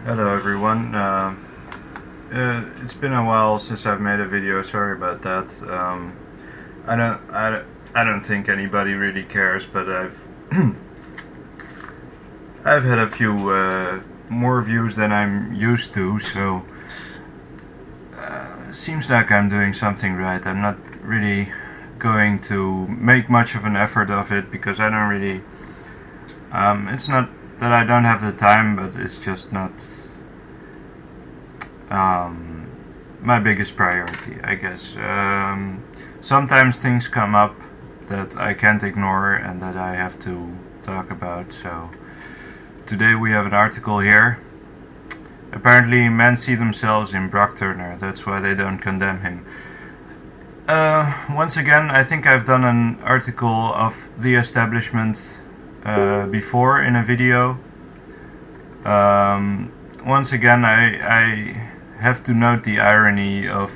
Hello everyone. It's been a while since I've made a video. Sorry about that. I don't think anybody really cares, but I've had a few more views than I'm used to, so seems like I'm doing something right. I'm not really going to make much of an effort of it because I don't really. It's not that I don't have the time, but it's just not my biggest priority, I guess. Sometimes things come up that I can't ignore and that I have to talk about. So today we have an article here. Apparently men see themselves in Brock Turner, that's why they don't condemn him. Once again, I think I've done an article of the establishment before in a video. Once again, I have to note the irony of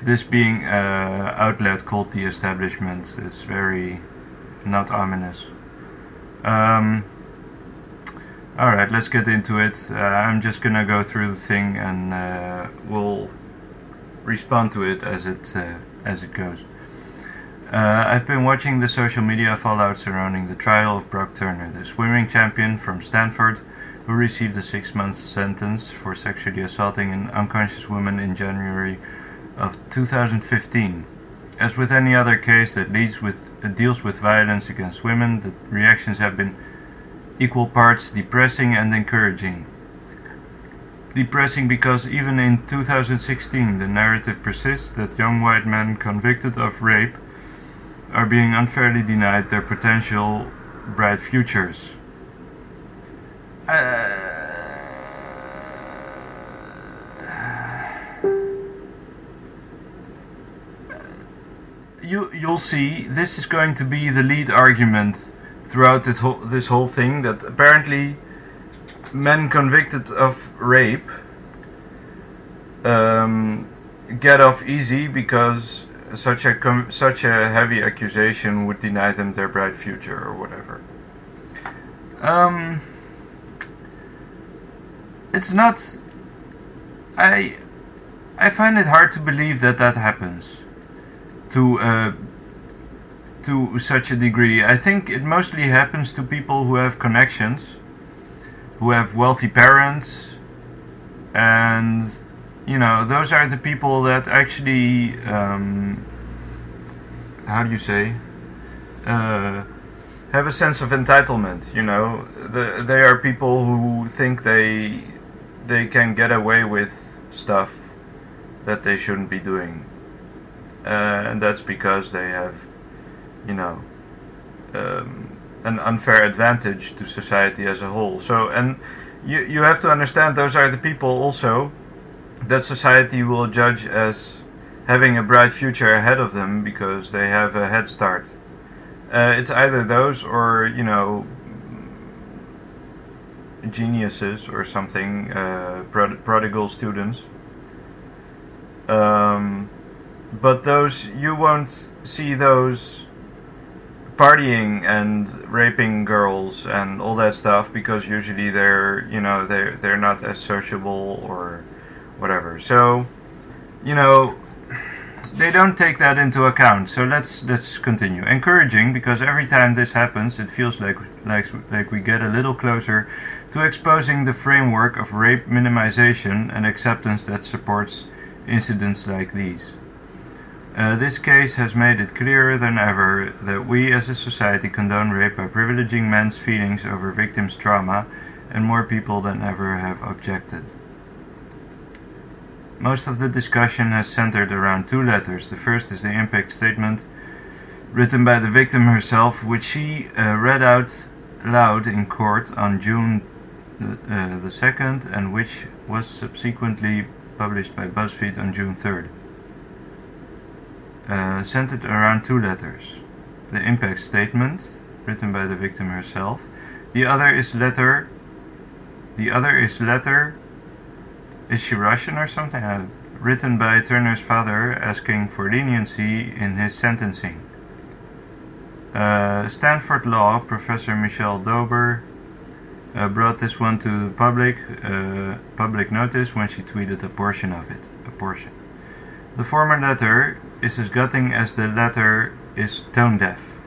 this being an outlet called the establishment. It's very not ominous. Alright, let's get into it. I'm just gonna go through the thing and we'll respond to it as it goes. I've been watching the social media fallout surrounding the trial of Brock Turner, the swimming champion from Stanford, who received a 6-month sentence for sexually assaulting an unconscious woman in January of 2015. As with any other case that deals with violence against women, the reactions have been equal parts depressing and encouraging. Depressing because even in 2016 the narrative persists that young white men convicted of rape are being unfairly denied their potential bright futures. You'll see, this is going to be the lead argument throughout this whole thing, that apparently men convicted of rape get off easy because such a heavy accusation would deny them their bright future or whatever. It's not. I find it hard to believe that happens to such a degree. I think it mostly happens to people who have connections, who have wealthy parents, and those are the people that actually how do you say, have a sense of entitlement. They are people who think they can get away with stuff that they shouldn't be doing, and that's because they have an unfair advantage to society as a whole. So, and you have to understand, those are the people also that society will judge as having a bright future ahead of them because they have a head start. It's either those or geniuses or something, prodigal students. But those, you won't see those partying and raping girls and all that stuff because usually they're not as sociable or whatever. So they don't take that into account. So let's continue. Encouraging because every time this happens, it feels like we get a little closer to exposing the framework of rape minimization and acceptance that supports incidents like these. This case has made it clearer than ever that we as a society condone rape by privileging men's feelings over victims' trauma, and more people than ever have objected. Most of the discussion has centered around two letters. The first is the impact statement written by the victim herself, which she read out loud in court on June the 2nd, and which was subsequently published by BuzzFeed on June 3rd. Centered around two letters. The impact statement, written by the victim herself. The other is letter. Is she Russian or something? Written by Turner's father, asking for leniency in his sentencing. Stanford Law professor Michelle Dober brought this one to the public notice when she tweeted a portion of it. A portion. The former letter is as gutting as the letter is tone deaf.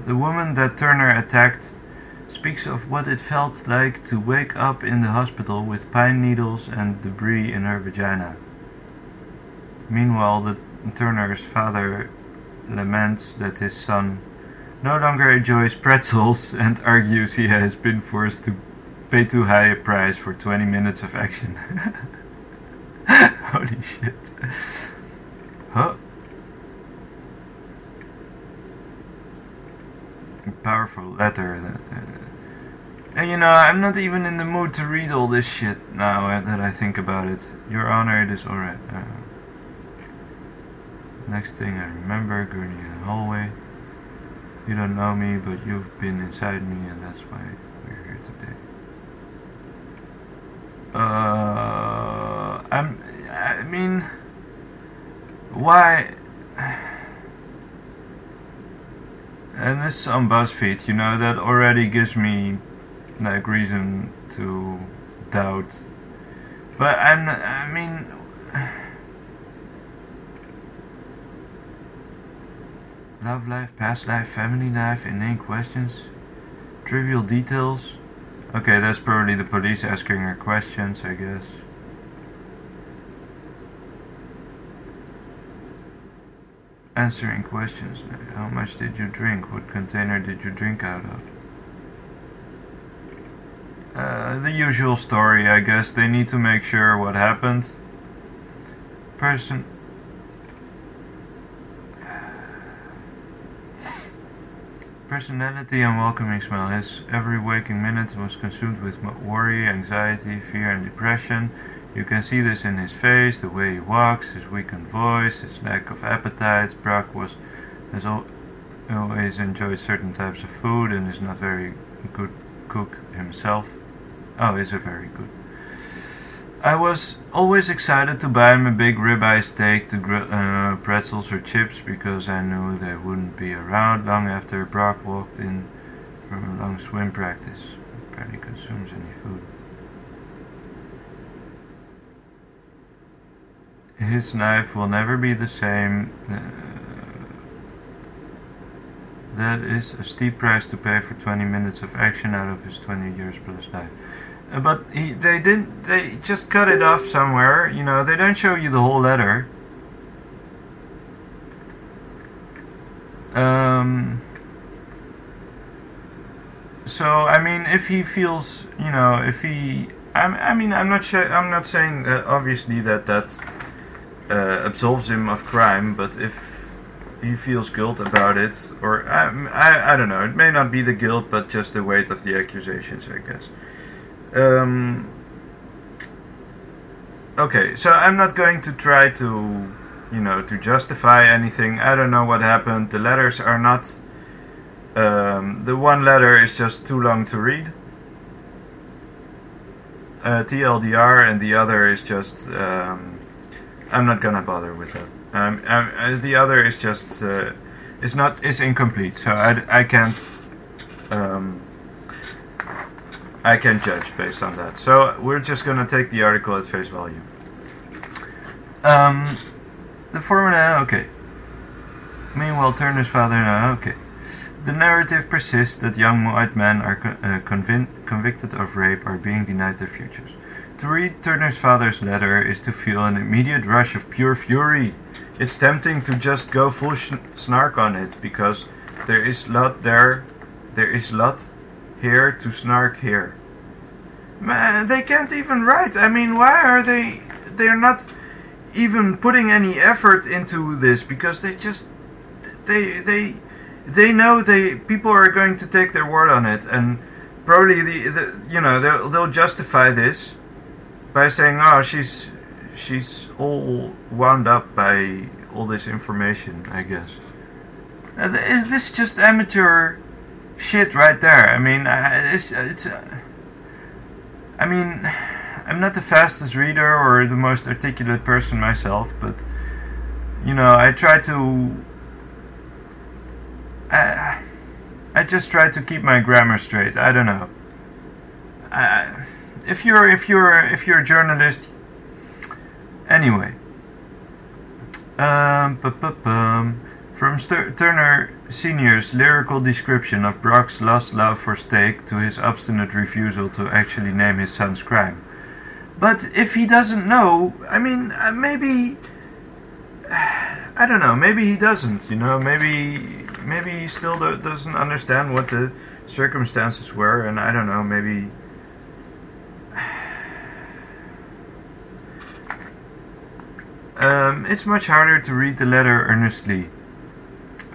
The woman that Turner attacked speaks of what it felt like to wake up in the hospital with pine needles and debris in her vagina. Meanwhile, Turner's father laments that his son no longer enjoys pretzels and argues he has been forced to pay too high a price for 20 minutes of action. Holy shit. Huh? Powerful letter. And you know, I'm not even in the mood to read all this shit now that I think about it. Your Honor, it is alright. Next thing I remember, Gurney in the hallway. You don't know me, but you've been inside me, and that's why we're here today. I mean, why? And this is on BuzzFeed, you know, that already gives me like reason to doubt. But I mean, love life, past life, family life, inane questions, trivial details. Okay, that's probably the police asking her questions, I guess. Answering questions. How much did you drink? What container did you drink out of? The usual story, I guess. They need to make sure what happened. Personality and welcoming smile. His every waking minute was consumed with worry, anxiety, fear and depression. You can see this in his face, the way he walks, his weakened voice, his lack of appetite. Brock has always enjoyed certain types of food and is not very good cook himself. Oh, is a very good. I was always excited to buy him a big ribeye steak, pretzels or chips, because I knew they wouldn't be around long after Brock walked in from a long swim practice. He barely consumes any food. His life will never be the same. That is a steep price to pay for 20 minutes of action out of his 20 years plus life. But they just cut it off somewhere, you know, they don't show you the whole letter. So, I mean, if he feels, you know, if he... I'm not saying obviously that absolves him of crime, but if he feels guilt about it, or I don't know, it may not be the guilt, but just the weight of the accusations, I guess. Okay, so I'm not going to try to, you know, to justify anything. I don't know what happened. The letters are not, the one letter is just too long to read, TLDR, and the other is just, I'm not gonna bother with that. The other is just, is incomplete, so I can't, I can't judge based on that. So we're just gonna take the article at face value. The formula, okay. Meanwhile, Turner's father, okay. The narrative persists that young white men are convicted of rape are being denied their futures. To read Turner's father's letter is to feel an immediate rush of pure fury. It's tempting to just go full snark on it, because there is lot there is lot here to snark here. Man, they can't even write. I mean, why are they're not even putting any effort into this, because they just they know people are going to take their word on it, and probably you know, they'll justify this by saying, oh, she's all wound up by all this information, I guess. Is this just amateur shit right there? I mean, I mean, I'm not the fastest reader or the most articulate person myself, but, you know, I I just try to keep my grammar straight. I don't know. If you're a journalist, anyway. From Turner Sr.'s lyrical description of Brock's lost love for steak to his obstinate refusal to actually name his son's crime. But if he doesn't know, I mean, maybe, I don't know, maybe he doesn't, you know, maybe he still doesn't understand what the circumstances were, and I don't know, maybe... it's much harder to read the letter earnestly.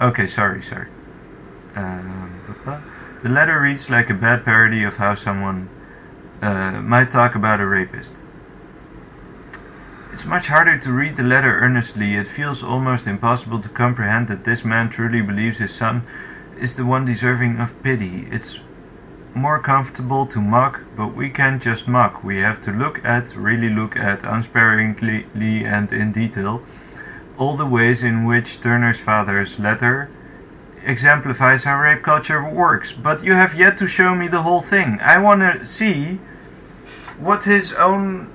Okay, sorry. The letter reads like a bad parody of how someone might talk about a rapist. It's much harder to read the letter earnestly. It feels almost impossible to comprehend that this man truly believes his son is the one deserving of pity. It's more comfortable to mock, but we can't just mock. We have to really look at, unsparingly and in detail, all the ways in which Turner's father's letter exemplifies how rape culture works. But you have yet to show me the whole thing. I want to see what his own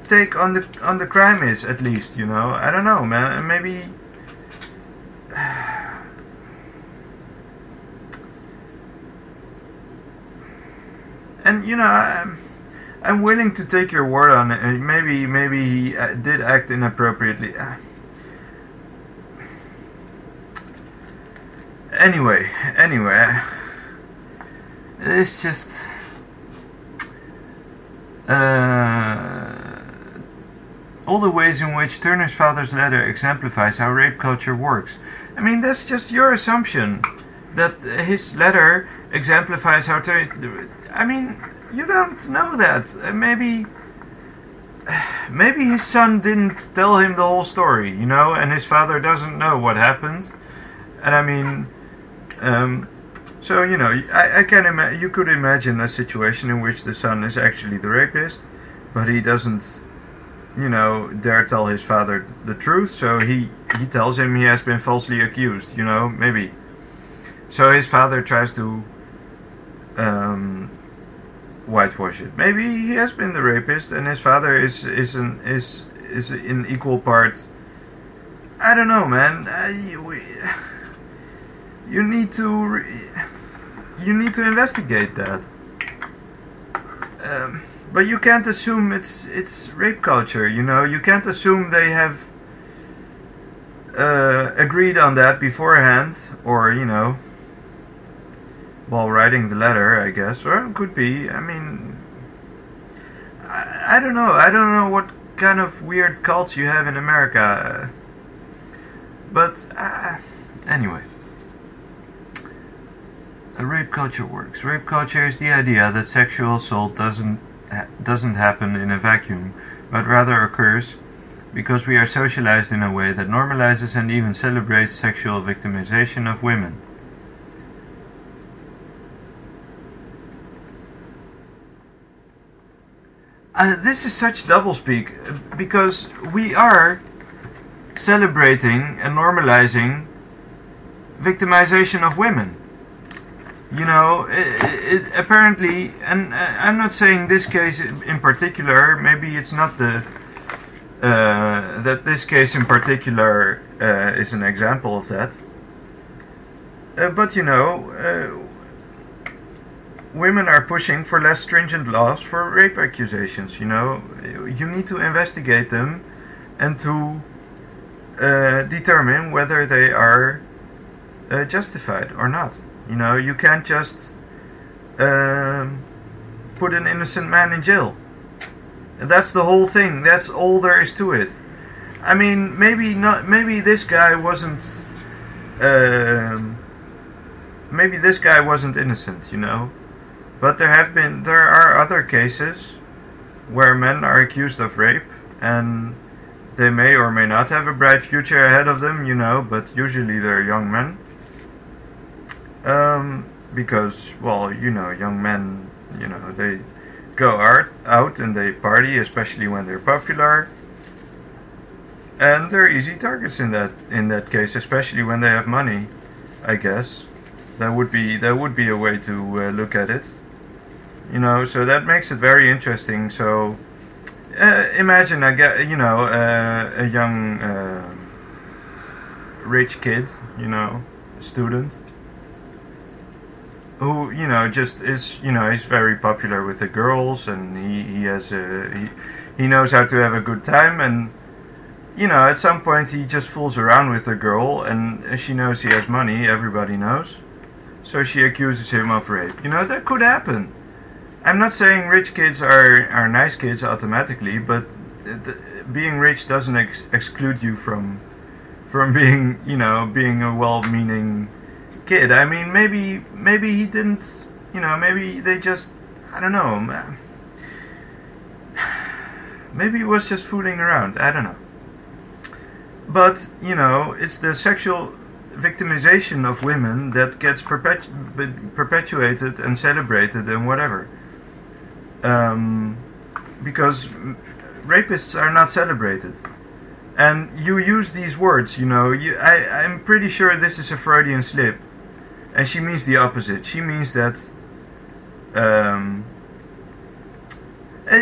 take on the crime is, at least, you know. I don't know, man. Maybe... And you know, I'm willing to take your word on it. Maybe he did act inappropriately. Anyway, it's just all the ways in which Turner's father's letter exemplifies how rape culture works. I mean, that's just your assumption that his letter exemplifies how I mean, you don't know that. Maybe his son didn't tell him the whole story, you know, and his father doesn't know what happened. And I mean, so, you know, you could imagine a situation in which the son is actually the rapist, but he doesn't, you know, dare tell his father the truth, so he tells him he has been falsely accused, you know, maybe. So his father tries to whitewash it. Maybe he has been the rapist, and his father is in equal part. I don't know, man. You need to investigate that. But you can't assume it's rape culture. You know, you can't assume they have agreed on that beforehand, or you know, while writing the letter, I guess, or it could be. I mean, I don't know. I don't know what kind of weird cults you have in America. But anyway, rape culture works. Rape culture is the idea that sexual assault doesn't happen in a vacuum, but rather occurs because we are socialized in a way that normalizes and even celebrates sexual victimization of women. This is such doublespeak, because we are celebrating and normalizing victimization of women. You know, it apparently, and I'm not saying this case in particular, maybe it's not that this case in particular is an example of that. But you know, women are pushing for less stringent laws for rape accusations, you know. You need to investigate them and to determine whether they are justified or not. You know, you can't just put an innocent man in jail. That's the whole thing. That's all there is to it. I mean, maybe not. Maybe this guy wasn't. Maybe this guy wasn't innocent. You know, but there are other cases where men are accused of rape, and they may or may not have a bright future ahead of them. You know, but usually they're young men. Because, well, you know, young men, you know, they go out and they party, especially when they're popular, and they're easy targets in that case, especially when they have money, I guess. That would be a way to look at it. You know, so that makes it very interesting. So imagine a young rich kid, you know, student, who, you know, just is, you know, he's very popular with the girls, and he knows how to have a good time, and, you know, at some point he just fools around with a girl, and she knows he has money, everybody knows, so she accuses him of rape. You know, that could happen. I'm not saying rich kids are nice kids automatically, but being rich doesn't exclude you from being, you know, being a well-meaning kid. I mean, maybe he didn't, you know, maybe they just, I don't know, maybe he was just fooling around, I don't know. But, you know, it's the sexual victimization of women that gets perpetuated and celebrated and whatever. Because rapists are not celebrated. And you use these words, you know, I'm pretty sure this is a Freudian slip. And she means the opposite. She means that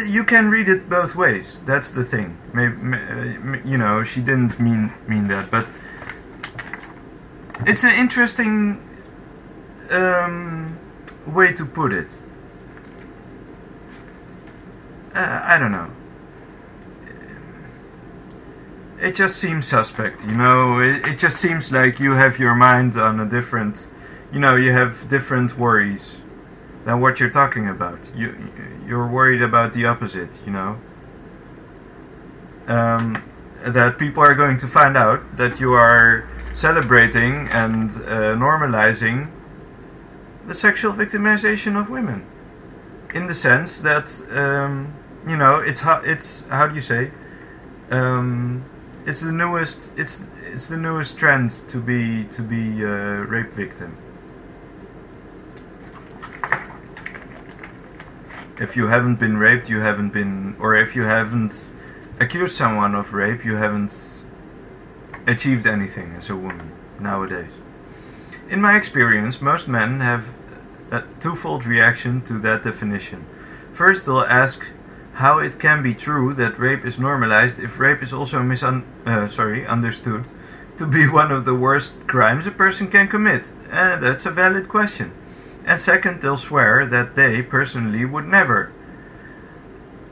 you can read it both ways. That's the thing. Maybe, you know, she didn't mean that, but it's an interesting way to put it. I don't know. It just seems suspect, you know. It just seems like you have your mind on a different, you know, you have different worries than what you're talking about. You're worried about the opposite, you know. That people are going to find out that you are celebrating and normalizing the sexual victimization of women, in the sense that you know, it's how do you say? It's the newest trend to be a rape victim. If you haven't been raped, you haven't been, or if you haven't accused someone of rape, you haven't achieved anything as a woman nowadays. In my experience, most men have a twofold reaction to that definition. First, they'll ask how it can be true that rape is normalized if rape is also understood to be one of the worst crimes a person can commit. That's a valid question. And second, they'll swear that they personally would never.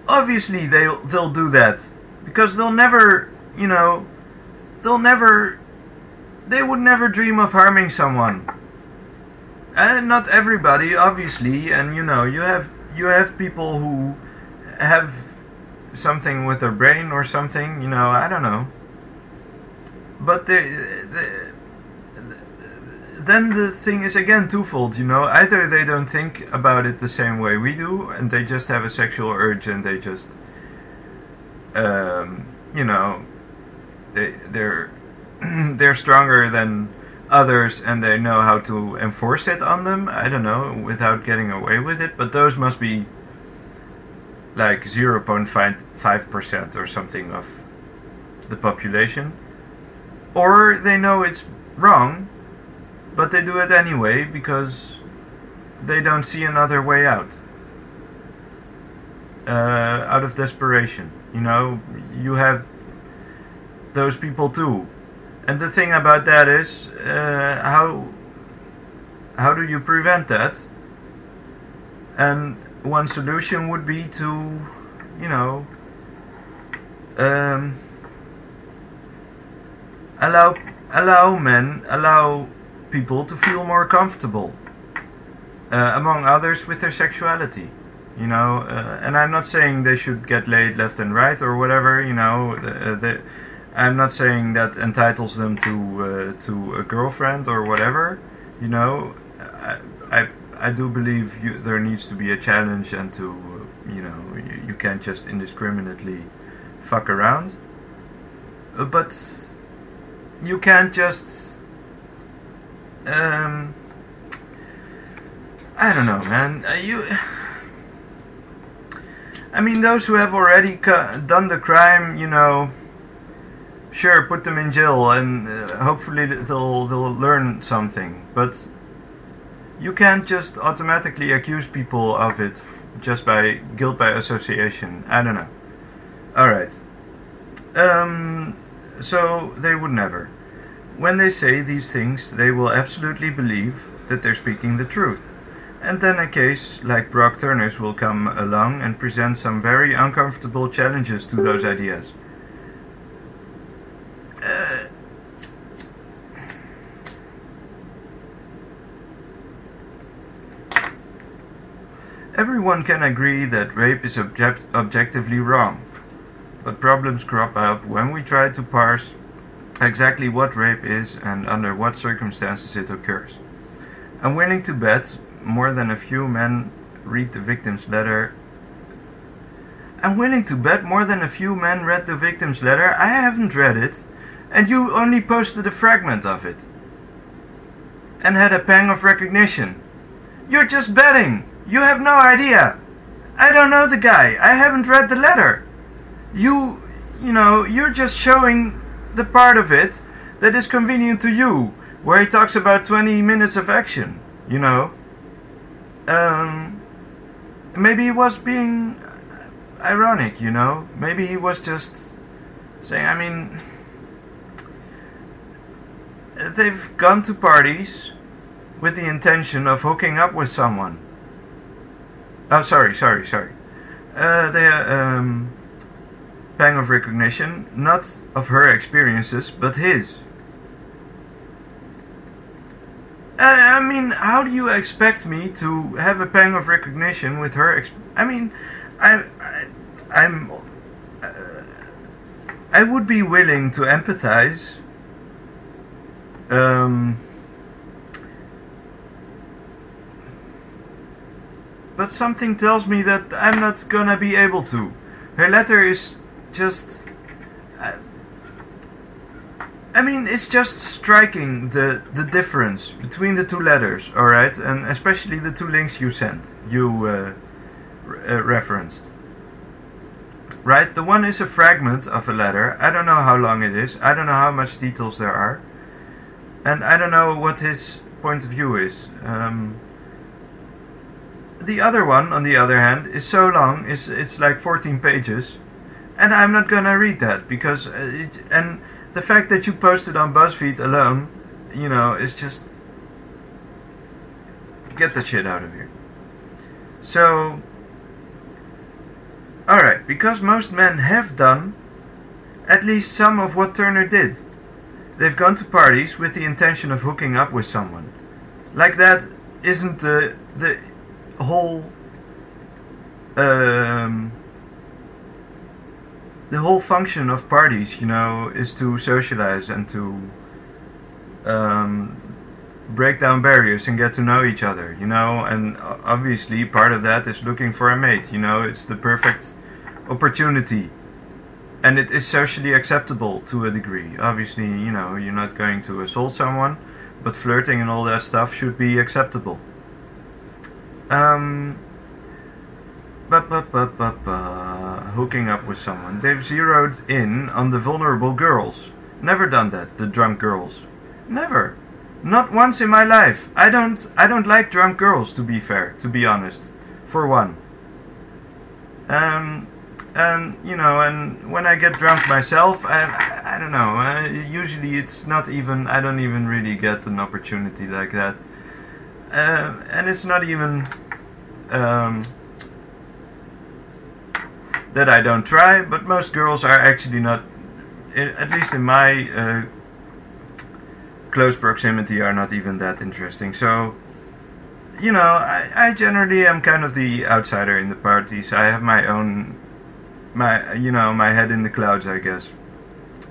Obviously they'll do that, because they'll never, you know, they would never dream of harming someone. And not everybody, obviously, and you know, you have people who have something with their brain or something, you know, I don't know. But then the thing is again twofold, you know. Either they don't think about it the same way we do, and they just have a sexual urge, and they just, you know, they're stronger than others, and they know how to enforce it on them, I don't know, without getting away with it. But those must be like 0.5% or something of the population. Or they know it's wrong, but they do it anyway because they don't see another way out of desperation. You know, you have those people too. And the thing about that is, how do you prevent that? And one solution would be to, you know, allow people to feel more comfortable, among others, with their sexuality. You know, and I'm not saying they should get laid left and right or whatever. You know, I'm not saying that entitles them to a girlfriend or whatever. You know, I do believe there needs to be a challenge, and to, you know, you can't just indiscriminately fuck around. But you can't just I don't know, man. I mean, those who have already done the crime, you know, sure, put them in jail, and hopefully they'll learn something. But You can't just automatically accuse people of it just by guilt by association. I don't know. Alright. So they would never. When they say these things, they will absolutely believe that they're speaking the truth. And then a case like Brock Turner's will come along and present some very uncomfortable challenges to those ideas. Everyone can agree that rape is objectively wrong, but problems crop up when we try to parse exactly what rape is and under what circumstances it occurs. I'm willing to bet more than a few men read the victim's letter. I'm willing to bet more than a few men read the victim's letter. I haven't read it, and you only posted a fragment of it and had a pang of recognition. You're just betting. You have no idea. I don't know the guy. I haven't read the letter. You know, you're just showing the part of it that is convenient to you, where he talks about 20 minutes of action, you know. Maybe he was being ironic, you know. Maybe he was just saying, I mean, they've gone to parties with the intention of hooking up with someone. Oh, sorry. Pang of recognition, not of her experiences, but his. I mean, how do you expect me to have a pang of recognition with her? I mean, I would be willing to empathize. But something tells me that I'm not gonna be able to. Her letter is just... I mean, it's just striking the difference between the two letters, alright? And especially the two links you sent, you referenced. Right? The one is a fragment of a letter. I don't know how long it is. I don't know how much details there are. And I don't know what his point of view is. The other one, on the other hand, is so long, it's like 14 pages, and I'm not gonna read that, because, and the fact that you posted on BuzzFeed alone, you know, is just, get that shit out of here. So, alright, because most men have done at least some of what Turner did. They've gone to parties with the intention of hooking up with someone. Like that isn't the whole function of parties, you know, is to socialize and to break down barriers and get to know each other, you know, and obviously part of that is looking for a mate, you know. It's the perfect opportunity, and it is socially acceptable to a degree. Obviously, you know, you're not going to assault someone, but flirting and all that stuff should be acceptable. Hooking up with someone. They've zeroed in on the vulnerable girls. Never done that, the drunk girls. Never. Not once in my life. I don't like drunk girls, to be fair, to be honest. For one. And you know, and when I get drunk myself, I don't know. Usually it's not even, I don't even really get an opportunity like that. And it's not even that I don't try, but most girls are actually not, at least in my close proximity, are not even that interesting. So, you know, I generally am kind of the outsider in the parties. I have my own, you know, my head in the clouds, I guess.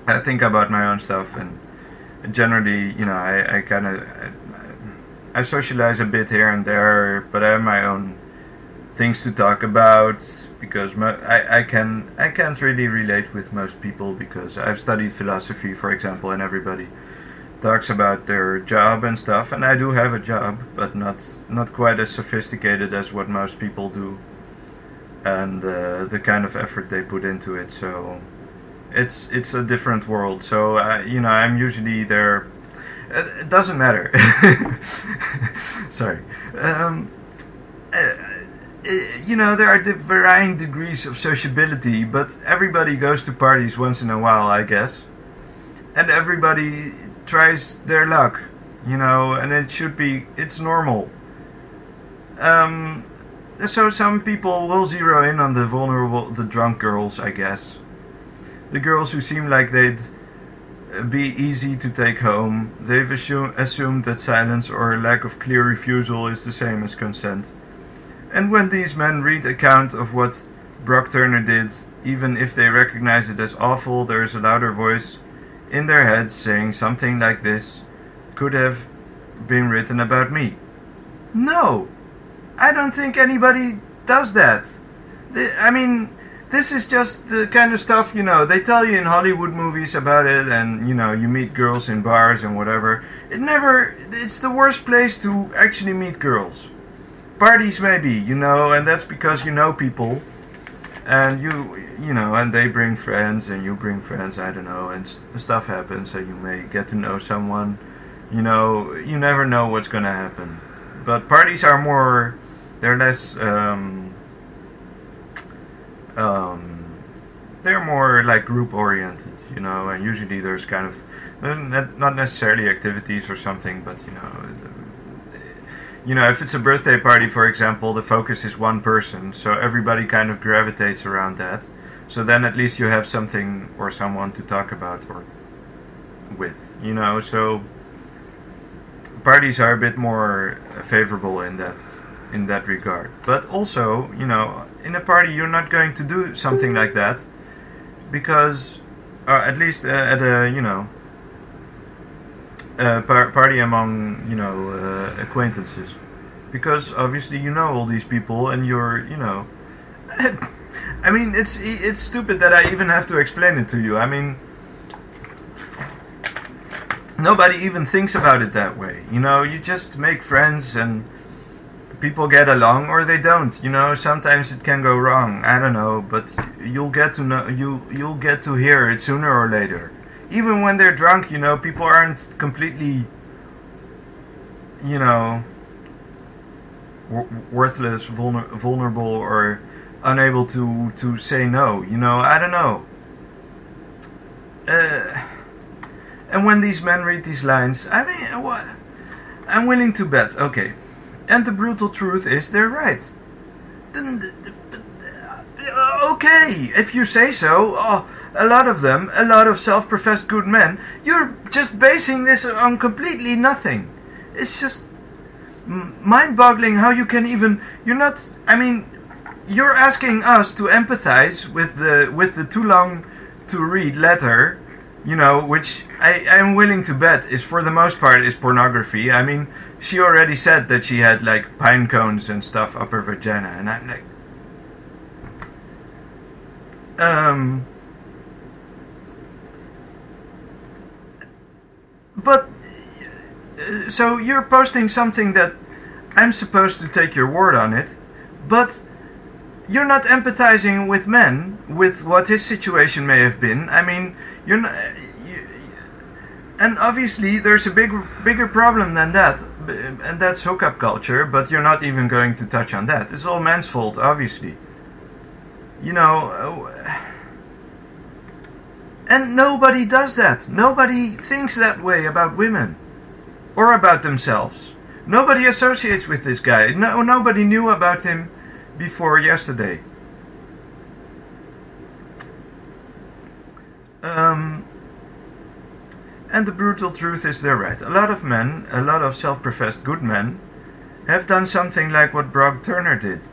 I think about my own stuff, and generally, you know, I kind of, I socialize a bit here and there, but I have my own things to talk about, because I can't really relate with most people, because I've studied philosophy, for example, and everybody talks about their job and stuff, and I do have a job, but not quite as sophisticated as what most people do, and the kind of effort they put into it. So it's a different world. So you know, I'm usually there. It doesn't matter. Sorry. You know, there are varying degrees of sociability, but everybody goes to parties once in a while, I guess. And everybody tries their luck, you know, and it's normal. So some people will zero in on the vulnerable, the drunk girls, I guess. The girls who seem like they'd be easy to take home. They've assumed that silence or a lack of clear refusal is the same as consent. And when these men read account of what Brock Turner did, even if they recognize it as awful, there is a louder voice in their heads saying something like this could have been written about me. No! I don't think anybody does that. I mean, this is just the kind of stuff, you know, they tell you in Hollywood movies about it, and, you know, you meet girls in bars and whatever. It's the worst place to actually meet girls. Parties maybe, you know, and that's because you know people, and you know, and they bring friends, and you bring friends, I don't know, and stuff happens, and you may get to know someone, you know, you never know what's gonna happen. But parties are more, they're less, they're more like group oriented, you know, and usually there's kind of, not necessarily activities or something, but you know, if it's a birthday party, for example, the focus is one person, so everybody kind of gravitates around that. So then at least you have something or someone to talk about or with, you know, so parties are a bit more favorable in that regard. But also, you know, in a party you're not going to do something like that because, at least at a, you know, party among, you know, acquaintances, because obviously you know all these people and you're, you know, I mean, it's stupid that I even have to explain it to you. I mean, nobody even thinks about it that way, you know. You just make friends and people get along or they don't, you know. Sometimes it can go wrong, I don't know, but you'll get to know, you'll get to hear it sooner or later. Even when they're drunk, you know, people aren't completely, you know, worthless, vulnerable, or unable to say no, you know, I don't know. And when these men read these lines, I mean, what? I'm willing to bet, okay. And the brutal truth is, they're right. Okay, if you say so. Oh, a lot of them, a lot of self-professed good men, you're just basing this on completely nothing. It's just mind-boggling how you can even, you're not, I mean, you're asking us to empathize with the too long to read letter, you know, which I'm willing to bet is, for the most part, is pornography. I mean, she already said that she had like pine cones and stuff up her vagina, and I'm like, but so you're posting something that I'm supposed to take your word on it, but you're not empathizing with men, with what his situation may have been. I mean, you're not, and obviously there's a bigger problem than that, and that's hookup culture, but you're not even going to touch on that. It's all men's fault, obviously. You know, and nobody does that. Nobody thinks that way about women or about themselves. Nobody associates with this guy. Nobody knew about him before yesterday. And the brutal truth is, they're right. A lot of men, a lot of self-professed good men, have done something like what Brock Turner did.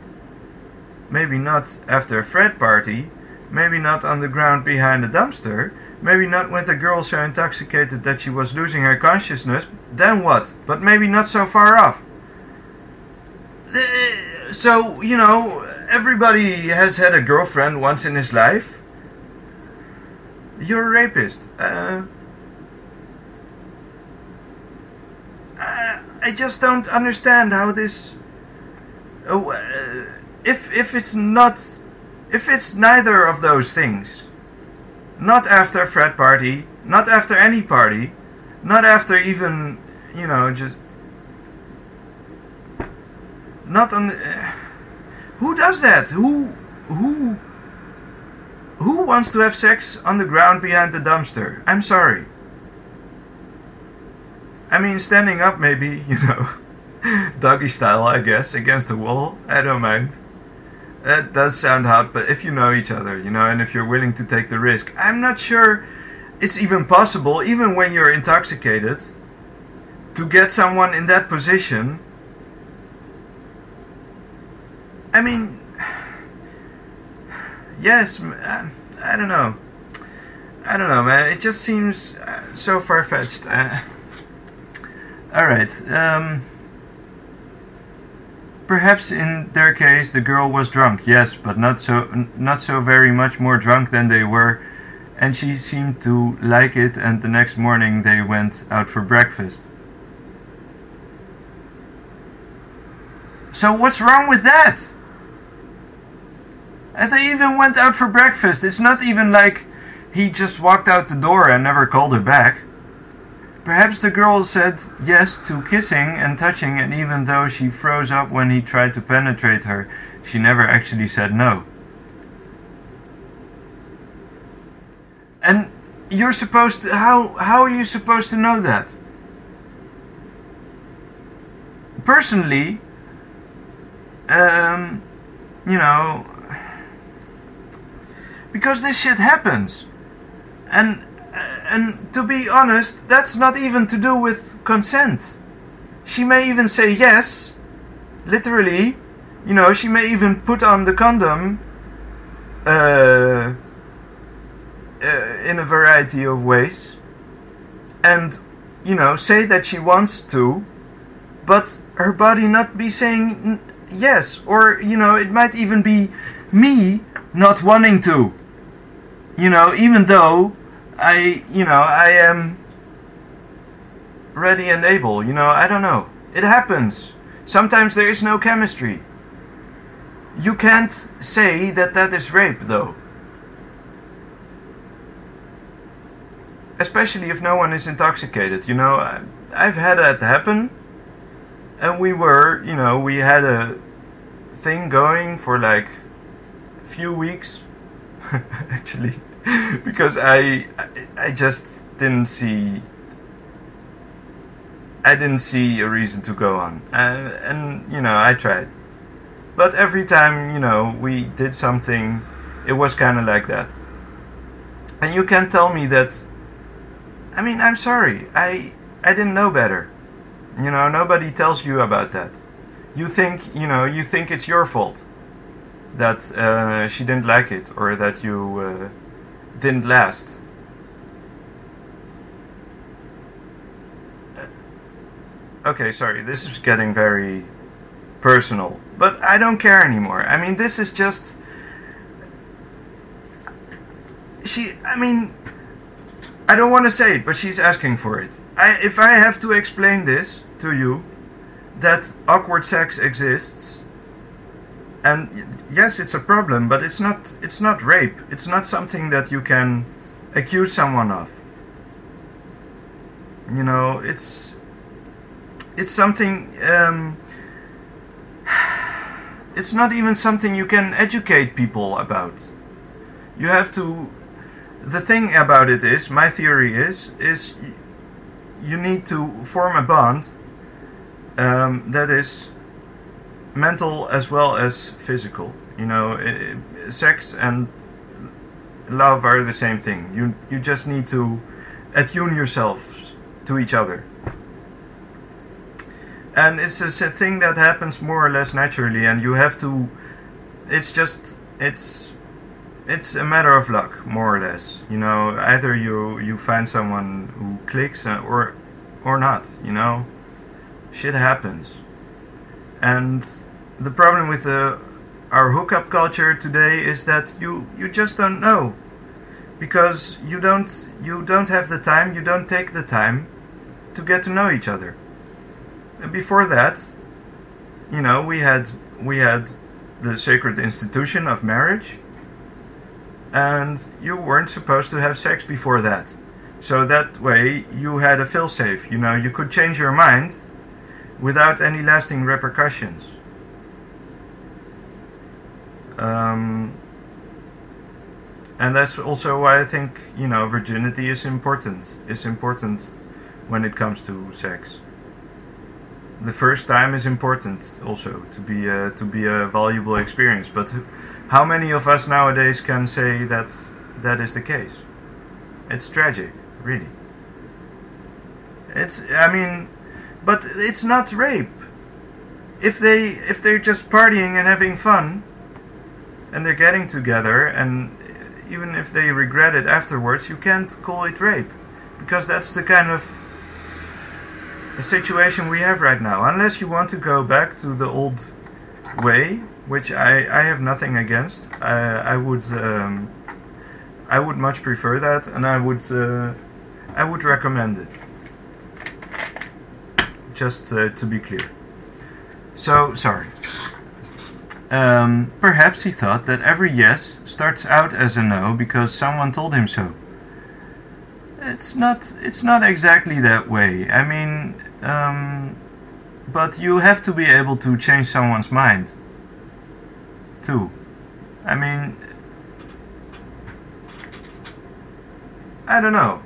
Maybe not after a frat party, maybe not on the ground behind a dumpster, maybe not with a girl so intoxicated that she was losing her consciousness, then what? But maybe not so far off. So, you know, everybody has had a girlfriend once in his life. You're a rapist. I just don't understand how this... if it's not... If it's neither of those things, not after a frat party, not after any party, Not after even, you know, just not on the, who does that? Who wants to have sex on the ground behind the dumpster? I'm sorry. I mean, standing up maybe, you know, doggy style, I guess, against the wall. I don't mind. That does sound hot, but if you know each other, you know, and if you're willing to take the risk, I'm not sure it's even possible, even when you're intoxicated, to get someone in that position. I mean, yes, I don't know. I don't know, man. It just seems so far-fetched. Alright, perhaps in their case the girl was drunk, yes, but not so very much more drunk than they were, and she seemed to like it, and the next morning they went out for breakfast. So what's wrong with that? And they even went out for breakfast. It's not even like he just walked out the door and never called her back. Perhaps the girl said yes to kissing and touching, and even though she froze up when he tried to penetrate her, she never actually said no. And you're supposed to, how are you supposed to know that? Personally, you know, because this shit happens. And to be honest, that's not even to do with consent. She may even say yes, literally, you know, she may even put on the condom in a variety of ways, and, you know, say that she wants to, but her body not be saying yes, or, you know, it might even be me not wanting to, you know, even though I am ready and able, you know, I don't know. It happens. Sometimes there is no chemistry. You can't say that that is rape, though. Especially if no one is intoxicated, you know. I've had that happen. And we were, you know, we had a thing going for like a few weeks, actually. Because I just didn't see a reason to go on, and you know, I tried, but every time, you know, we did something, it was kind of like that. And you can tell me that, I mean, I'm sorry, I didn't know better, you know. Nobody tells you about that. You think it's your fault that she didn't like it, or that you didn't last. Okay, sorry, this is getting very personal, but I don't care anymore. I mean, this is just... I mean, I don't want to say it, but she's asking for it. If I have to explain this to you, that awkward sex exists, and yes, it's a problem, but it's not rape. It's not something that you can accuse someone of. You know, it's something, it's not even something you can educate people about. You have to, the thing about it is, my theory is you need to form a bond that is mental as well as physical. You know, sex and love are the same thing. You just need to attune yourselves to each other. And it's a thing that happens more or less naturally, and you have to, it's a matter of luck, more or less. You know, either you find someone who clicks or not, you know. Shit happens. And the problem with our hookup culture today is that you just don't know, because you don't have the time, you don't take the time to get to know each other. And before that, you know, we had the sacred institution of marriage, and you weren't supposed to have sex before that. So that way you had a failsafe, you know, you could change your mind without any lasting repercussions. And that's also why I think, you know, virginity is important. It's important when it comes to sex. The first time is important also to be a valuable experience. But how many of us nowadays can say that that is the case? It's tragic, really. I mean, but it's not rape. If they're just partying and having fun, and they're getting together, and even if they regret it afterwards, you can't call it rape, because that's the kind of situation we have right now. Unless you want to go back to the old way, which I have nothing against. I would much prefer that, and I would recommend it. Just to be clear. So sorry. Perhaps he thought that every yes starts out as a no because someone told him so. It's not exactly that way. I mean, but you have to be able to change someone's mind too. I mean, I don't know.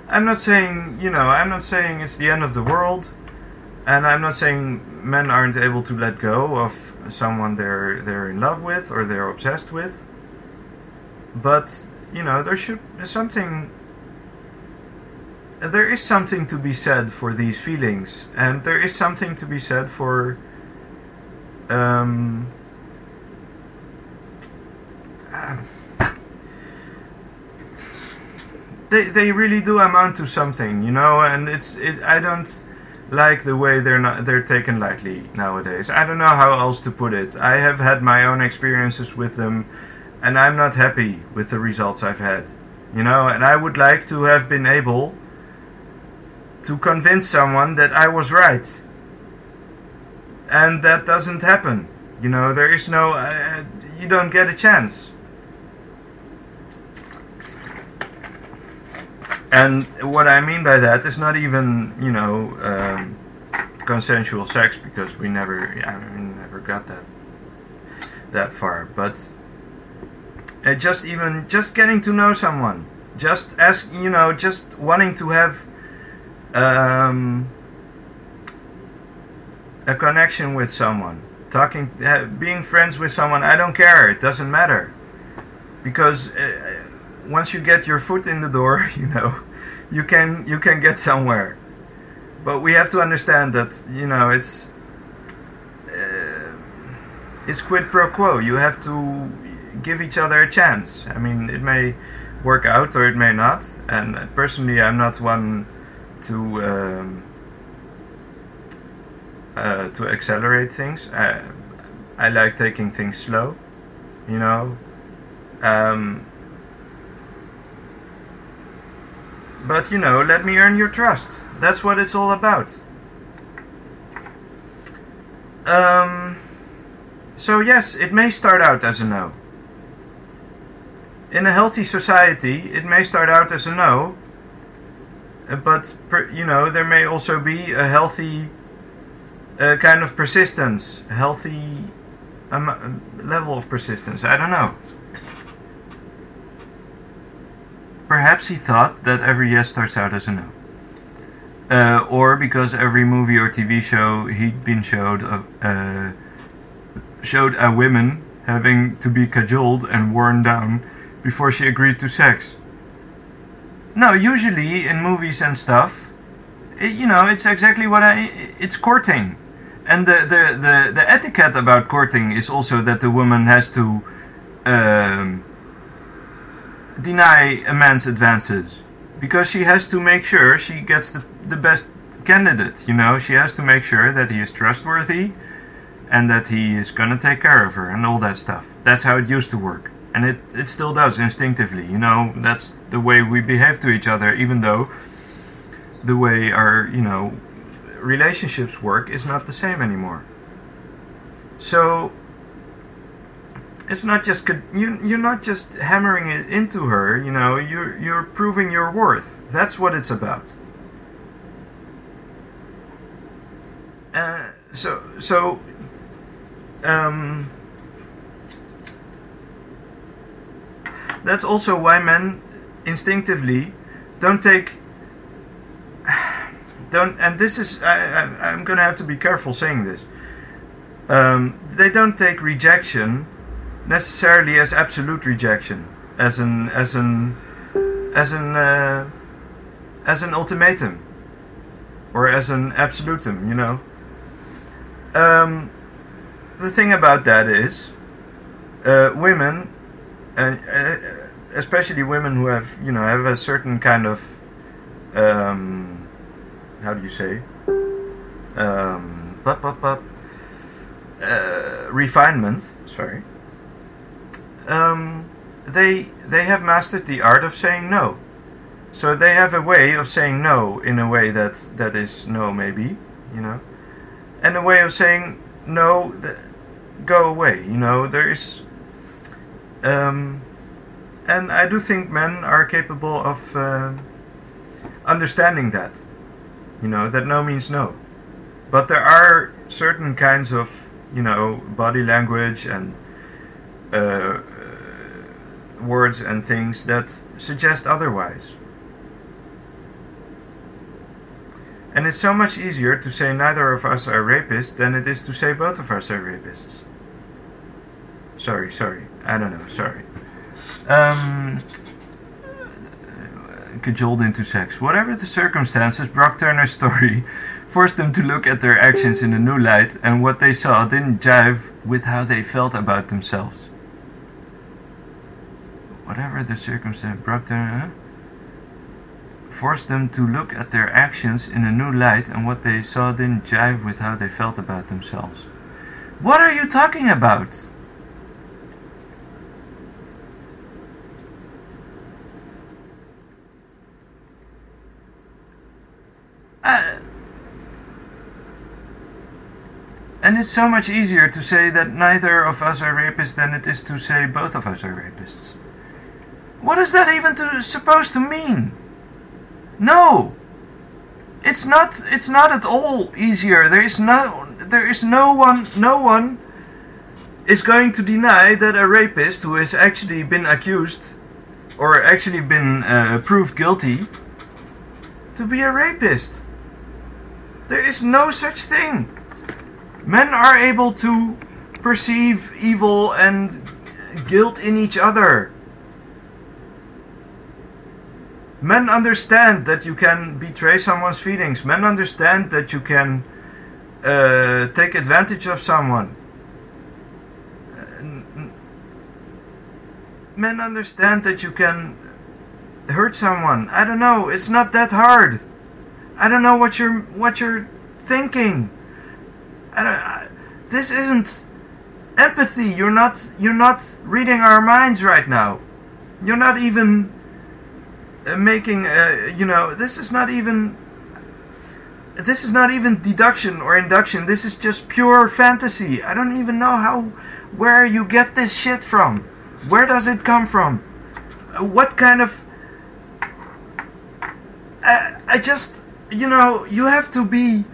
I'm not saying it's the end of the world, and I'm not saying men aren't able to let go of someone they're in love with or they're obsessed with. But, you know, there is something to be said for these feelings, and there is something to be said for they really do amount to something, you know, and I don't like the way they're taken lightly nowadays. I don't know how else to put it. I have had my own experiences with them, and I'm not happy with the results I've had, you know, and I would like to have been able to convince someone that I was right, and that doesn't happen. You know, there is no you don't get a chance. And what I mean by that is not even, you know, consensual sex, because we never got that far. But just getting to know someone, just wanting to have a connection with someone, being friends with someone. I don't care. It doesn't matter, because once you get your foot in the door, you know, you can get somewhere. But we have to understand that, you know, it's quid pro quo. You have to give each other a chance. I mean, it may work out or it may not. And personally, I'm not one to accelerate things. I like taking things slow, you know. But, you know, let me earn your trust. That's what it's all about. So yes, it may start out as a no. In a healthy society, it may start out as a no. But, you know, there may also be a healthy kind of persistence. A healthy level of persistence. I don't know. Perhaps he thought that every yes starts out as a no. Or because every movie or TV show he'd been showed a woman having to be cajoled and worn down before she agreed to sex. No, usually in movies and stuff, you know, it's exactly it's courting. And the etiquette about courting is also that the woman has to deny a man's advances, because she has to make sure she gets the best candidate, you know. She has to make sure that he is trustworthy and that he is gonna take care of her and all that stuff. That's how it used to work, and it still does instinctively, you know. That's the way we behave to each other, even though the way our, you know, relationships work is not the same anymore. So it's not just you're not just hammering it into her, you know. You're proving your worth That's what it's about. That's also why men instinctively don't, and this is, I'm gonna have to be careful saying this. They don't take rejection necessarily as absolute rejection, as an ultimatum, or as an absolutum, you know. The thing about that is, women, and especially women who have, you know, have a certain kind of, how do you say, refinement. Sorry. They have mastered the art of saying no. So they have a way of saying no in a way that is no, maybe, you know, and a way of saying no, go away, you know. There is, and I do think men are capable of understanding that, you know, that no means no. But there are certain kinds of, you know, body language and words and things that suggest otherwise. And it's so much easier to say neither of us are rapists than it is to say both of us are rapists. Sorry, I don't know, sorry. Cajoled into sex. Whatever the circumstances, Brock Turner's story forced them to look at their actions in a new light, and what they saw didn't jive with how they felt about themselves. Whatever the circumstance, Brock Turner forced them to look at their actions in a new light, and what they saw didn't jive with how they felt about themselves. What are you talking about? And it's so much easier to say that neither of us are rapists than it is to say both of us are rapists. What is that even supposed to mean? No, it's not at all easier. No one is going to deny that a rapist who has actually been accused or actually been proved guilty to be a rapist. There is no such thing. Men are able to perceive evil and guilt in each other. Men understand that you can betray someone's feelings. Men understand that you can take advantage of someone. Men understand that you can hurt someone. I don't know. It's not that hard. I don't know what you're thinking. This isn't empathy. You're not reading our minds right now. You're not even making you know, this is not even deduction or induction. This is just pure fantasy. I don't even know where you get this shit from. Where does it come from? What kind of I just, you know, you have to be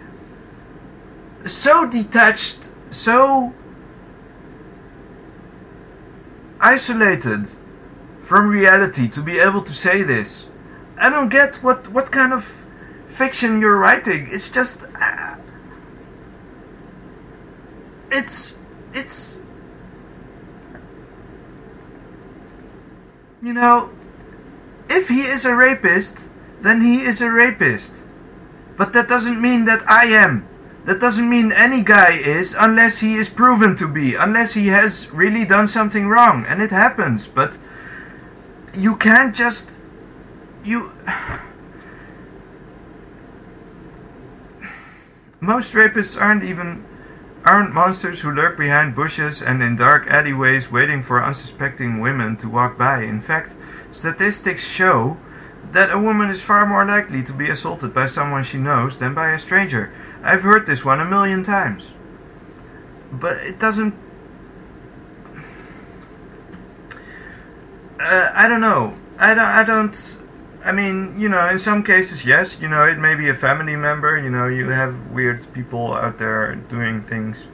so detached, so isolated from reality to be able to say this. I don't get what kind of fiction you're writing. It's just it's you know, if he is a rapist, then he is a rapist. But that doesn't mean that I am. That doesn't mean any guy is, unless he is proven to be, unless he has really done something wrong. And it happens, but you can't just... Most rapists aren't monsters who lurk behind bushes and in dark alleyways waiting for unsuspecting women to walk by. In fact, statistics show that a woman is far more likely to be assaulted by someone she knows than by a stranger. I've heard this one 1,000,000 times. But it doesn't... I don't know. I I mean, in some cases, yes, it may be a family member, you have weird people out there doing things.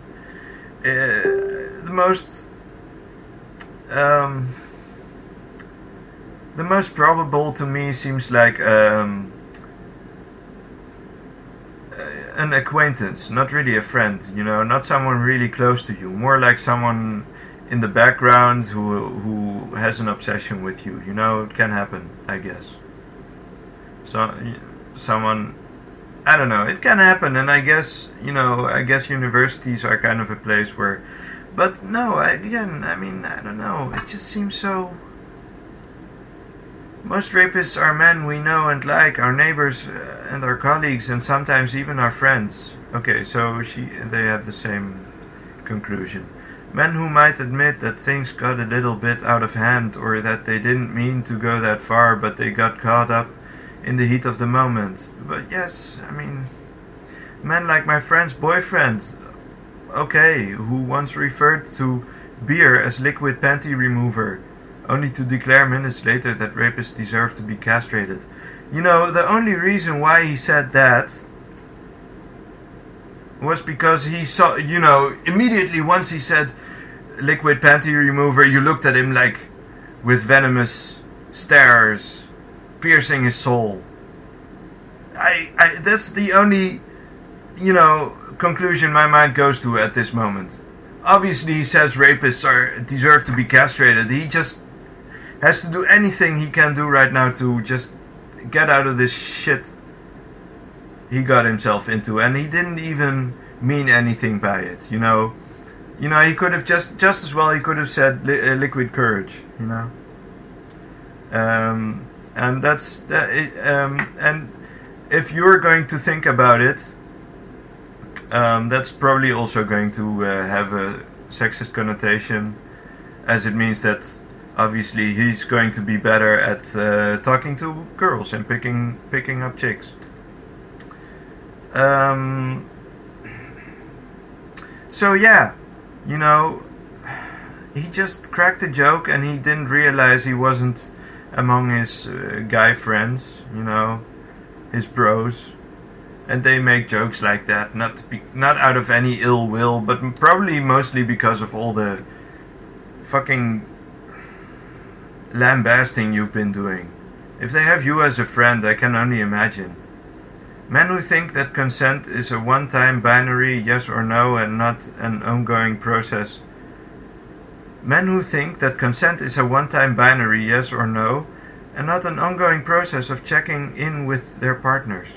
The most probable to me seems like an acquaintance, not really a friend, not someone really close to you, more like someone in the background who has an obsession with you. It can happen, I guess. So someone, I don't know, it can happen, and I guess universities are kind of a place where, but no, I don't know, it just seems so. Most rapists are men we know and like, our neighbors and our colleagues, and sometimes even our friends. Okay, so they have the same conclusion. Men who might admit that things got a little bit out of hand, or that they didn't mean to go that far, but they got caught up in the heat of the moment. But yes, men like my friend's boyfriend, okay, who once referred to beer as liquid panty remover, only to declare minutes later that rapists deserve to be castrated. The only reason why he said that was because he saw, immediately once he said liquid panty remover, you looked at him like with venomous stares, piercing his soul. That's the only, conclusion my mind goes to at this moment. Obviously he says rapists deserve to be castrated. He just has to do anything he can do right now to just get out of this shit he got himself into, and he didn't even mean anything by it. He could have just as well, he could have said liquid courage. And that's and if you're going to think about it, that's probably also going to have a sexist connotation, as it means that obviously he's going to be better at talking to girls and picking up chicks. So yeah, he just cracked a joke, and he didn't realize he wasn't among his guy friends, his bros, and they make jokes like that, not out of any ill will, but probably mostly because of all the fucking lambasting you've been doing. If they have you as a friend, I can only imagine. Men who think that consent is a one-time binary yes or no and not an ongoing process. Men who think that consent is a one-time binary yes or no and not an ongoing process of checking in with their partners.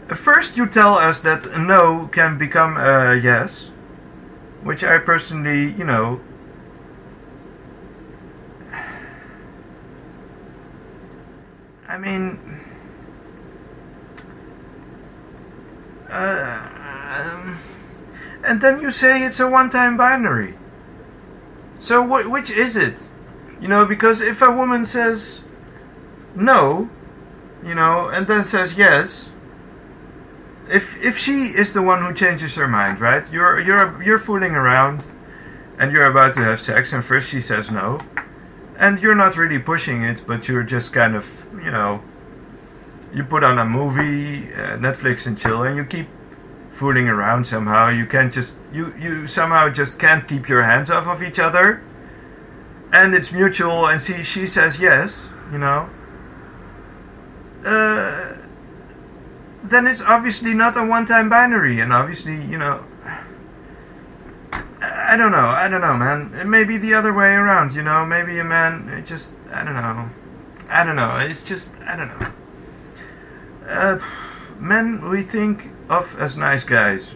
First you tell us that a no can become a yes, which I personally, and then you say it's a one-time binary. So which is it? Because if a woman says no, and then says yes, if she is the one who changes her mind, right? You're fooling around, and you're about to have sex, and first she says no, and you're not really pushing it, but you're just kind of, you put on a movie, Netflix and chill, and you keep fooling around somehow. You can't just, you somehow just can't keep your hands off of each other, and it's mutual, and she says yes, then it's obviously not a one-time binary, and obviously, I don't know, man. It may be the other way around, maybe a man, I don't know, it's just, I don't know. Men we think of as nice guys.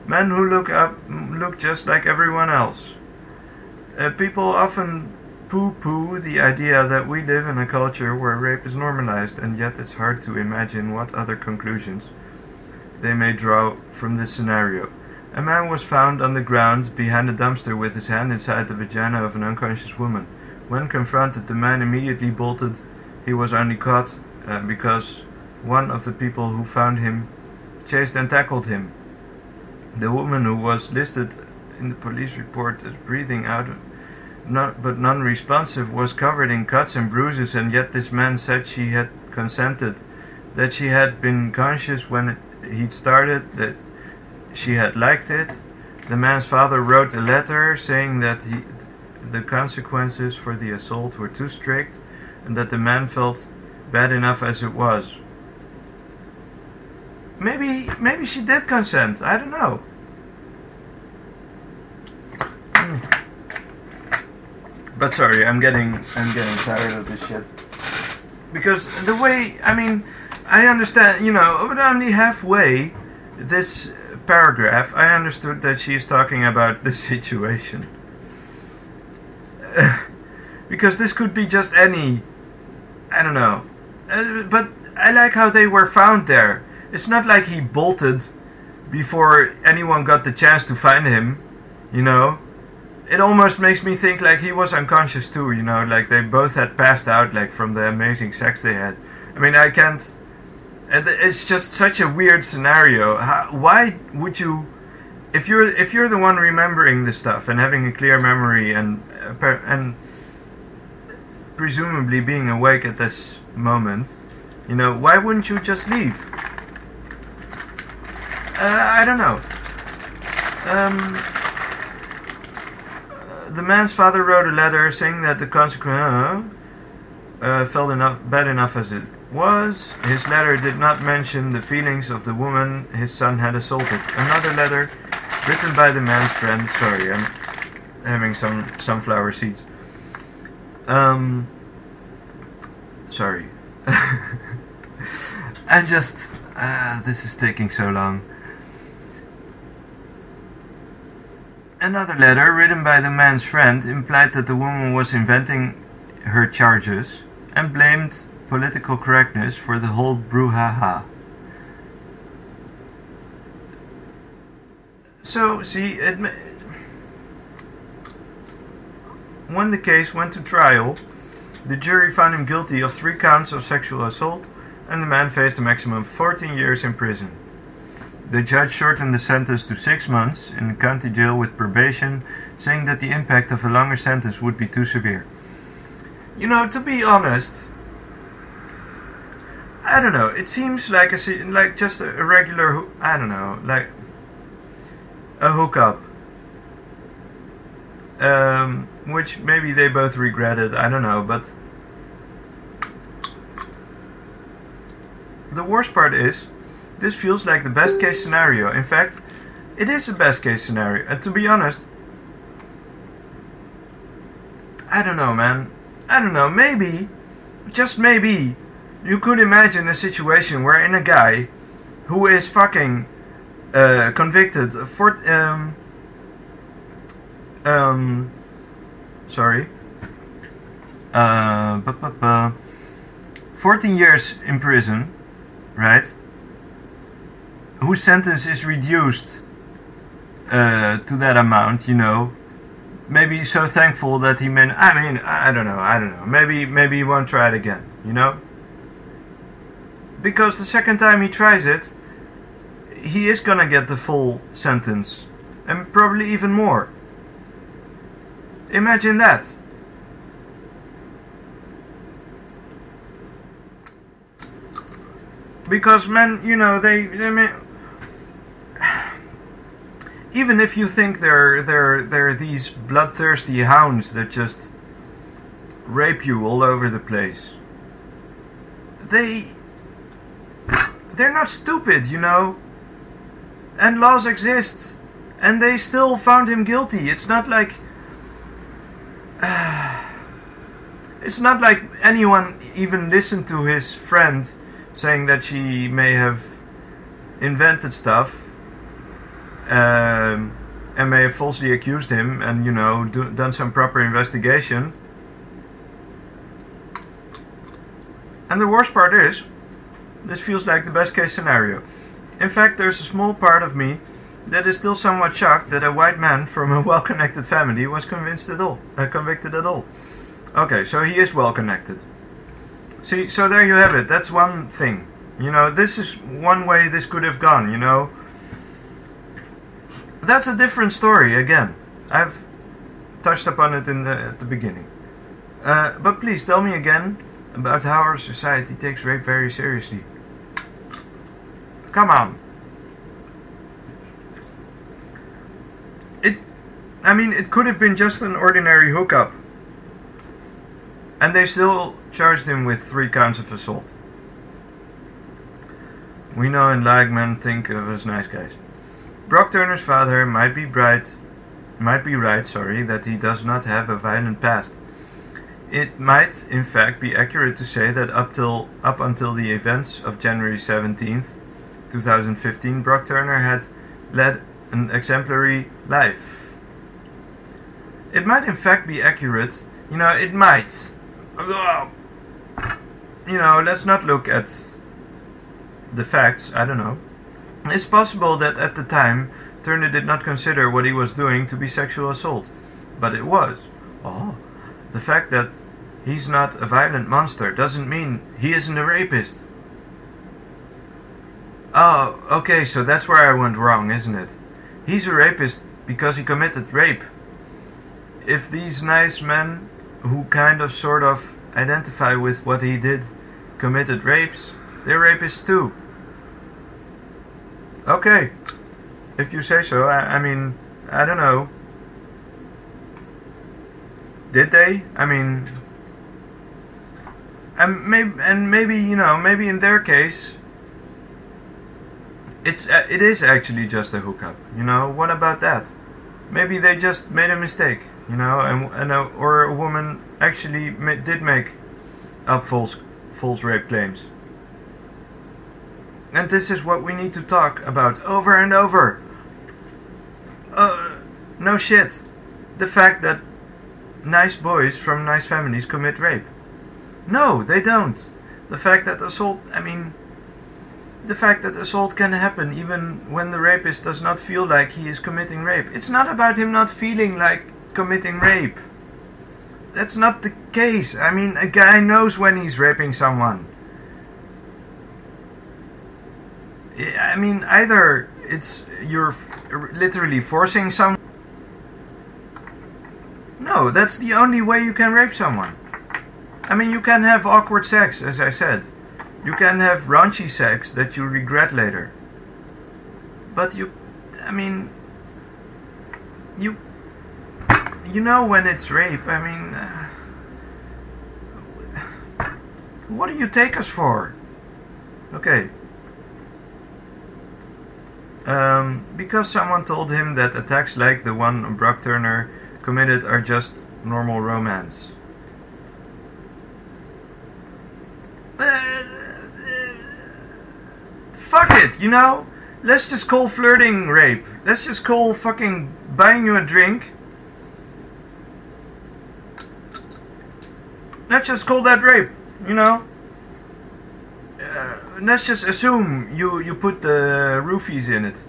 Men who look just like everyone else. People often poo-poo the idea that we live in a culture where rape is normalized, and yet it's hard to imagine what other conclusions they may draw from this scenario. A man was found on the ground behind a dumpster with his hand inside the vagina of an unconscious woman. When confronted, the man immediately bolted. He was only caught because one of the people who found him chased and tackled him. The woman, who was listed in the police report as breathing out but non-responsive, was covered in cuts and bruises, and yet this man said she had consented, that she had been conscious when he'd started, that she had liked it. The man's father wrote a letter saying that the consequences for the assault were too strict, and that the man felt bad enough as it was. Maybe she did consent. I don't know. But sorry, I'm getting tired of this shit. Because the way, I mean, I understand, but only halfway this paragraph, I understood that she's talking about the situation. Because this could be just any, I don't know. But I like how they were found there. It's not like he bolted before anyone got the chance to find him, It almost makes me think like he was unconscious too, like they both had passed out like from the amazing sex they had. I mean, I can't... It's just such a weird scenario. Why would you... If you're the one remembering this stuff and having a clear memory and presumably being awake at this moment, why wouldn't you just leave? I don't know. The man's father wrote a letter saying that the consequence felt bad enough as it was. His letter did not mention the feelings of the woman his son had assaulted. Another letter written by the man's friend. Sorry, I'm having some sunflower seeds. Sorry. I just... this is taking so long. Another letter written by the man's friend implied that the woman was inventing her charges and blamed political correctness for the whole brouhaha. So, see, when the case went to trial, the jury found him guilty of 3 counts of sexual assault, and the man faced a maximum of 14 years in prison. The judge shortened the sentence to 6 months in the county jail with probation, saying that the impact of a longer sentence would be too severe. To be honest, I don't know. It seems like just a regular, I don't know, like a hookup, which maybe they both regretted. I don't know, but the worst part is, this feels like the best case scenario. In fact, it is a best case scenario. And to be honest, I don't know, man. I don't know. Maybe, just maybe, you could imagine a situation wherein a guy who is fucking convicted for 14 years in prison, right? Whose sentence is reduced to that amount, maybe so thankful that he may... I don't know. Maybe he won't try it again, Because the second time he tries it, he is gonna get the full sentence. And probably even more. Imagine that. Because men, they may... Even if you think they're these bloodthirsty hounds that just rape you all over the place, they're not stupid, and laws exist, and they still found him guilty. It's not like anyone even listened to his friend saying that she may have invented stuff. And may have falsely accused him and, done some proper investigation. And the worst part is, this feels like the best case scenario. In fact, there's a small part of me that is still somewhat shocked that a white man from a well-connected family was convicted at all. Okay, so he is well-connected. See, so there you have it. That's one thing. This is one way this could have gone, That's a different story, again. touched upon it at the beginning. But please tell me again about how our society takes rape very seriously. Come on. It could have been just an ordinary hookup. And they still charged him with 3 counts of assault. We know and like men think of as nice guys. Brock Turner's father might be right, that he does not have a violent past. It might, in fact, be accurate to say that up until the events of January 17th, 2015, Brock Turner had led an exemplary life. It might, in fact, be accurate. It might. Let's not look at the facts. I don't know. It's possible that at the time, Turner did not consider what he was doing to be sexual assault. But it was. The fact that he's not a violent monster doesn't mean he isn't a rapist. Oh, okay, so that's where I went wrong, isn't it? He's a rapist because he committed rape. If these nice men who kind of sort of identify with what he did committed rapes, they're rapists too. Okay, if you say so. I don't know. Did they? Maybe in their case, it is actually just a hookup. What about that? Maybe they just made a mistake. Or a woman actually did make up false rape claims. And this is what we need to talk about over and over. No shit. The fact that nice boys from nice families commit rape. No, they don't. The fact that assault can happen even when the rapist does not feel like he is committing rape. It's not about him not feeling like committing rape. That's not the case. A guy knows when he's raping someone. Either you're literally forcing someone. No, that's the only way you can rape someone. You can have awkward sex, as I said. You can have raunchy sex that you regret later. But you know when it's rape. What do you take us for? Okay. Because someone told him that attacks like the one Brock Turner committed are just normal romance. Fuck it, let's just call flirting rape. Let's just call fucking buying you a drink. Let's just call that rape, let's just assume you put the roofies in it.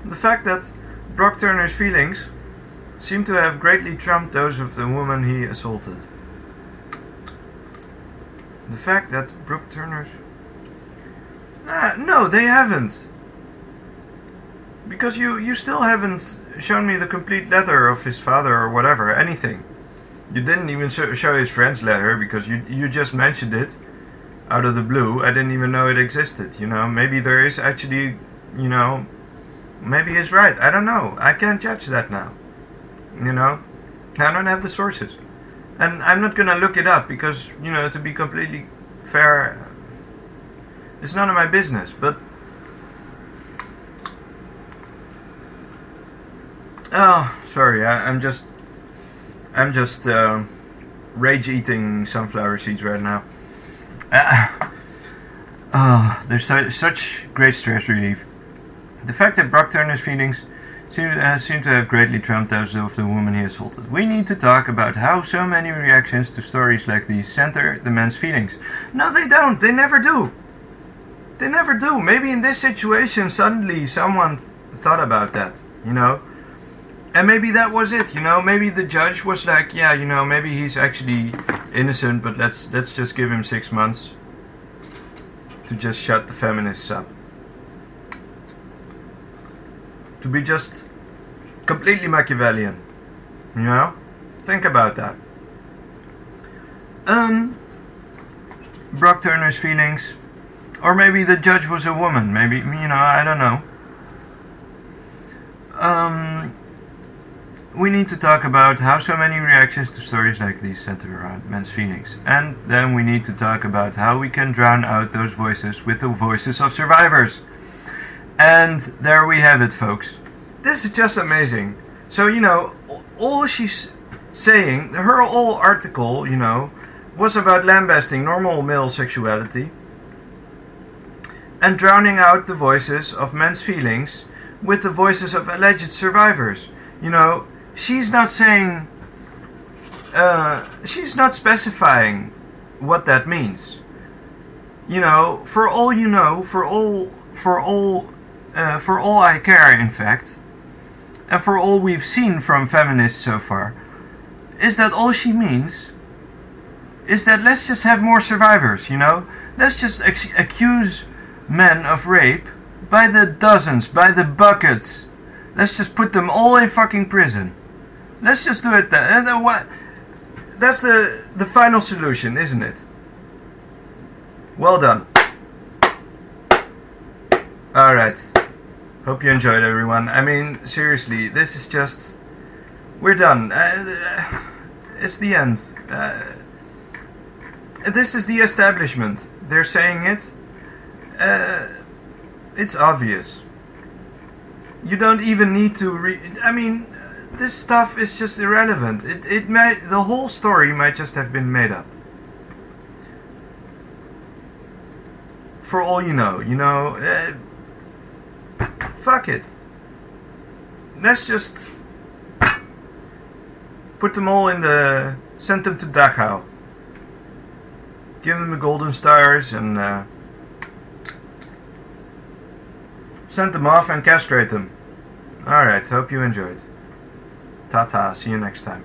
The fact that Brock Turner's feelings seem to have greatly trumped those of the woman he assaulted. The fact that Brock Turner's... no, they haven't. Because you still haven't shown me the complete letter of his father or whatever, anything. You didn't even show his friend's letter because you just mentioned it out of the blue. I didn't even know it existed, Maybe there is actually, maybe he's right. I don't know. I can't judge that now. I don't have the sources. And I'm not gonna look it up because, to be completely fair, it's none of my business. But oh, sorry, I'm just rage eating sunflower seeds right now. There's such great stress relief. The fact that Brock Turner's feelings seem to have greatly trumped those of the woman he assaulted. We need to talk about how so many reactions to stories like these center the man's feelings. No, they don't. They never do. They never do. Maybe in this situation suddenly someone thought about that, And maybe that was it, Maybe the judge was like, yeah, maybe he's actually innocent, but let's just give him 6 months to just shut the feminists up. To be just completely Machiavellian. You know? Think about that. Brock Turner's feelings. Or maybe the judge was a woman. Maybe, you know, I don't know. We need to talk about how so many reactions to stories like these center around men's feelings. And then we need to talk about how we can drown out those voices with the voices of survivors. And there we have it, folks. This is just amazing. So, you know, all she's saying, her whole article, you know, was about lambasting normal male sexuality and drowning out the voices of men's feelings with the voices of alleged survivors. You know, she's not saying, she's not specifying what that means. You know, for all you know, for all I care, in fact, and for all we've seen from feminists so far, is that all she means is that let's just have more survivors, you know? Let's just accuse men of rape by the dozens, by the buckets. Let's just put them all in fucking prison. Let's just do it that. That's the final solution, isn't it? Well done. Alright. Hope you enjoyed, everyone. I mean, seriously, this is just... We're done. It's the end. This is the establishment. They're saying it. It's obvious. You don't even need to I mean, this stuff is just irrelevant. The whole story might just have been made up. For all you know, fuck it. Let's just put them all send them to Dachau. Give them the golden stars and send them off and castrate them. Alright, hope you enjoyed. Ta-ta, see you next time.